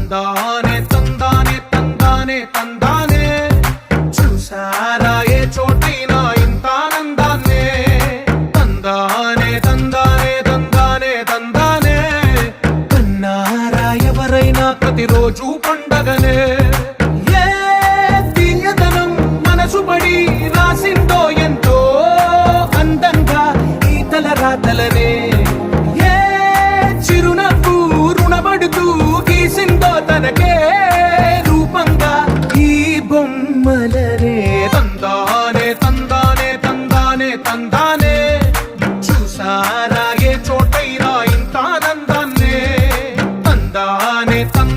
తందానే తందానే తందానే తందానే చూసారా ఏ చోటైనా ఇంత ఆనందాన్నే తందానే తందానే తందానే తందానే కన్నారా ఎవరైనా ప్రతిరోజు పండగనే ఏ తీయదనం మనసు పడి రాసిందో ఎంతో అందంగా ఈ తల రాతలనే ఏ చిరునవ్వు రుణపడుతూ గీసిందో తనకే రూపంగా ఈ బొమ్మలనే తందానే తందానే తందానే తందానే చూసారా ఏ చోటైనా ఇంత ఆనందాన్నే తందానే తందానే